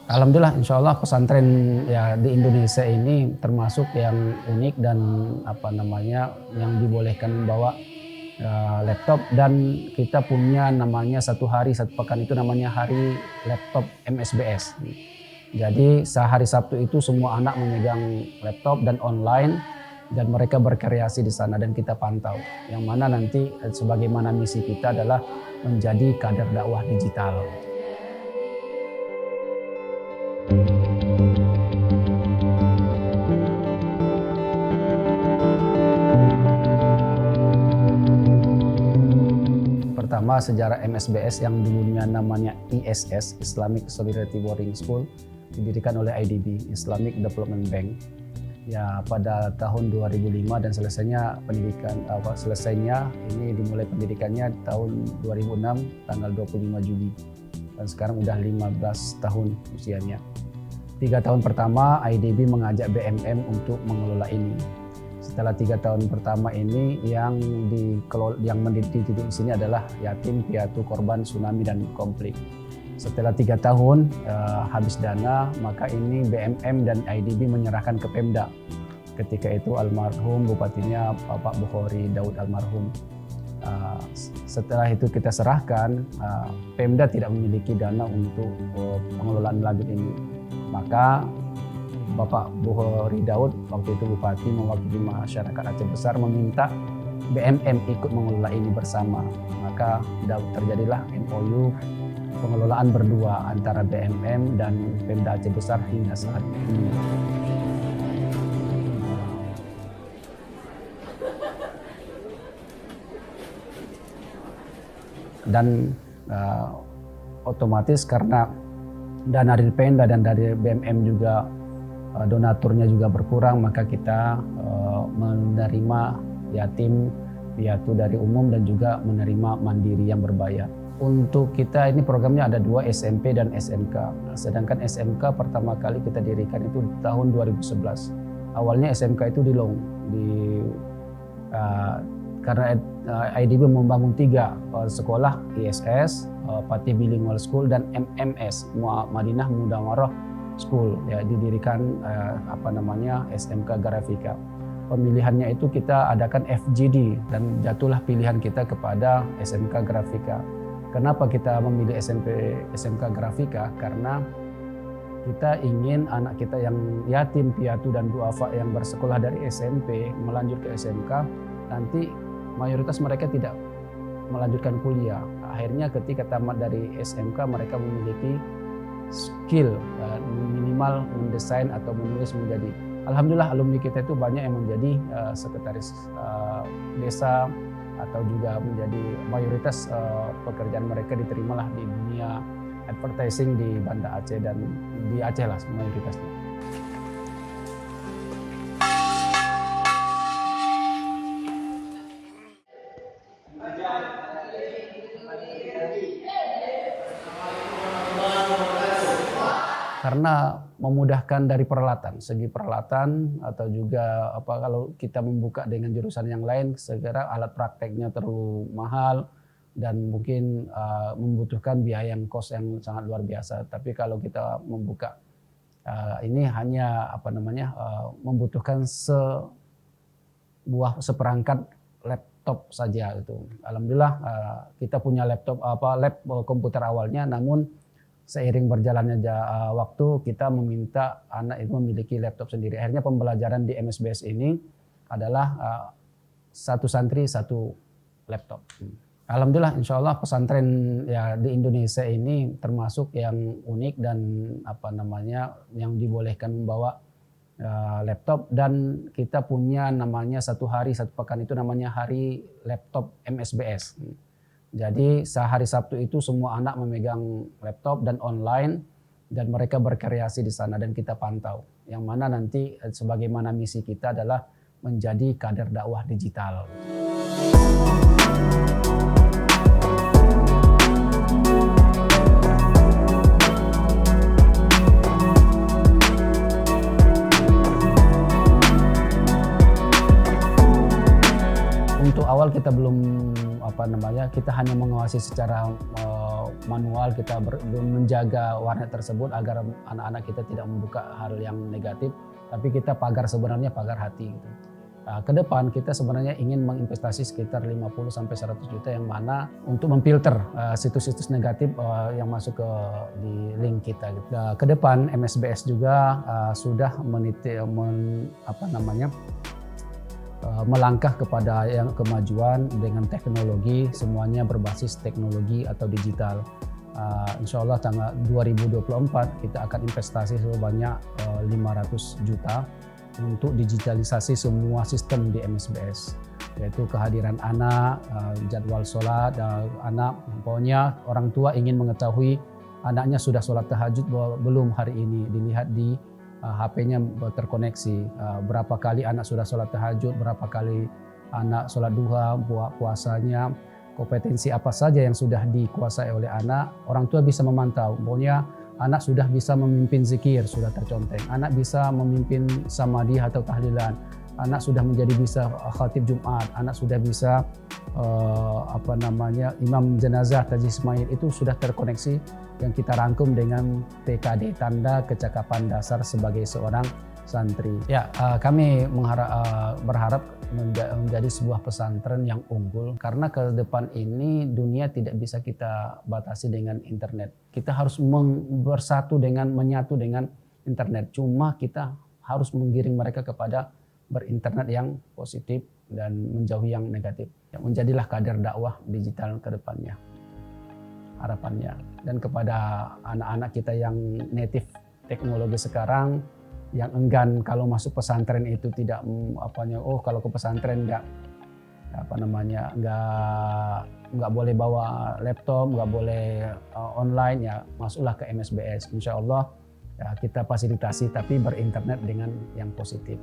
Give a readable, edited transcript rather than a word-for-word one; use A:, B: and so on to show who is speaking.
A: Alhamdulillah, insya Allah pesantren ya di Indonesia ini termasuk yang unik dan yang dibolehkan membawa laptop, dan kita punya namanya satu hari satu pekan itu namanya hari laptop MSBS. Jadi sehari Sabtu itu semua anak memegang laptop dan online, dan mereka berkreasi di sana dan kita pantau. Yang mana nanti sebagaimana misi kita adalah menjadi kader dakwah digital. Pertama, sejarah MSBS yang dulunya namanya ISS, Islamic Solidarity Boarding School, didirikan oleh IDB, Islamic Development Bank. Ya, pada tahun 2005 dan selesainya ini dimulai pendidikannya tahun 2006 tanggal 25 Juli. Dan sekarang udah 15 tahun usianya. 3 tahun pertama IDB mengajak BMM untuk mengelola ini. Setelah 3 tahun pertama ini yang mendidik di sini adalah yatim piatu korban tsunami dan konflik. Setelah 3 tahun habis dana, maka ini BMM dan IDB menyerahkan ke Pemda. Ketika itu almarhum bupatinya Bapak Bukhari Daud almarhum. Setelah itu kita serahkan, Pemda tidak memiliki dana untuk pengelolaan lagut ini. Maka Bapak Bukhari Daud waktu itu bupati mewakili masyarakat Aceh Besar meminta BMM ikut mengelola ini bersama. Maka terjadilah MOU pengelolaan berdua antara BMM dan Pemda Aceh Besar hingga saat ini. Dan otomatis karena dana dari Pemda dan dari BMM juga donaturnya juga berkurang, maka kita menerima yatim piatu dari umum dan juga menerima mandiri yang berbayar. Untuk kita ini programnya ada 2, SMP dan SMK. Sedangkan SMK pertama kali kita dirikan itu tahun 2011. Awalnya SMK itu di Long, karena IDB membangun 3 sekolah, ISS, Fatih Bilingual School, dan MMS, Madinah Mudawarah School, ya, didirikan SMK Grafika. Pemilihannya itu kita adakan FGD dan jatuhlah pilihan kita kepada SMK Grafika. Kenapa kita memilih SMK Grafika? Karena kita ingin anak kita yang yatim piatu dan duafa yang bersekolah dari SMP melanjut ke SMK, nanti mayoritas mereka tidak melanjutkan kuliah. Akhirnya ketika tamat dari SMK mereka memiliki skill minimal mendesain atau menulis menjadi. Alhamdulillah alumni kita itu banyak yang menjadi sekretaris desa atau juga menjadi mayoritas pekerjaan mereka diterimalah di dunia advertising di Banda Aceh dan di Aceh lah mayoritasnya. Karena memudahkan dari segi peralatan atau juga kalau kita membuka dengan jurusan yang lain, segera alat prakteknya terlalu mahal dan mungkin membutuhkan biaya yang sangat luar biasa. Tapi kalau kita membuka ini hanya membutuhkan seperangkat laptop saja gitu. Alhamdulillah kita punya lab komputer awalnya, namun seiring berjalannya waktu kita meminta anak itu memiliki laptop sendiri. Akhirnya pembelajaran di MSBS ini adalah satu santri satu laptop. Alhamdulillah, insya Allah pesantren ya di Indonesia ini termasuk yang unik dan yang dibolehkan membawa laptop, dan kita punya namanya satu hari satu pekan itu namanya hari laptop MSBS. Jadi sehari Sabtu itu semua anak memegang laptop dan online, dan mereka berkreasi di sana dan kita pantau. Yang mana nanti sebagaimana misi kita adalah menjadi kader dakwah digital. Untuk awal kita belum kita hanya mengawasi secara manual, kita menjaga warnet tersebut agar anak-anak kita tidak membuka hal yang negatif, tapi kita pagar hati gitu. Ke depan kita sebenarnya ingin menginvestasi sekitar 50-100 juta yang mana untuk memfilter situs-situs negatif yang masuk di link kita. Gitu. Ke depan MSBS juga sudah melangkah kepada yang kemajuan dengan teknologi, semuanya berbasis teknologi atau digital. Insya Allah tanggal 2024 kita akan investasi sebanyak 500 juta untuk digitalisasi semua sistem di MSBS, yaitu kehadiran anak, jadwal sholat anak. Pokoknya orang tua ingin mengetahui anaknya sudah sholat tahajud belum hari ini, dilihat di HP-nya terkoneksi, berapa kali anak sudah sholat tahajud, berapa kali anak sholat duha, puasanya, kompetensi apa saja yang sudah dikuasai oleh anak. Orang tua bisa memantau, pokoknya anak sudah bisa memimpin zikir, sudah terconteng. Anak bisa memimpin samadhi atau tahlilan. Anak sudah menjadi bisa khatib Jumat. Anak sudah bisa imam jenazah Taji Ismail, itu sudah terkoneksi yang kita rangkum dengan TKD, tanda kecakapan dasar sebagai seorang santri. Ya, kami berharap menjadi sebuah pesantren yang unggul, karena ke depan ini dunia tidak bisa kita batasi dengan internet. Kita harus menyatu dengan internet. Cuma kita harus menggiring mereka kepada berinternet yang positif dan menjauhi yang negatif. Ya, menjadilah kader dakwah digital ke depannya, harapannya. Dan kepada anak-anak kita yang native teknologi sekarang, yang enggan kalau masuk pesantren itu tidak kalau ke pesantren nggak boleh bawa laptop, nggak boleh online, ya masuklah ke MSBS. Insya Allah ya, kita fasilitasi tapi berinternet dengan yang positif.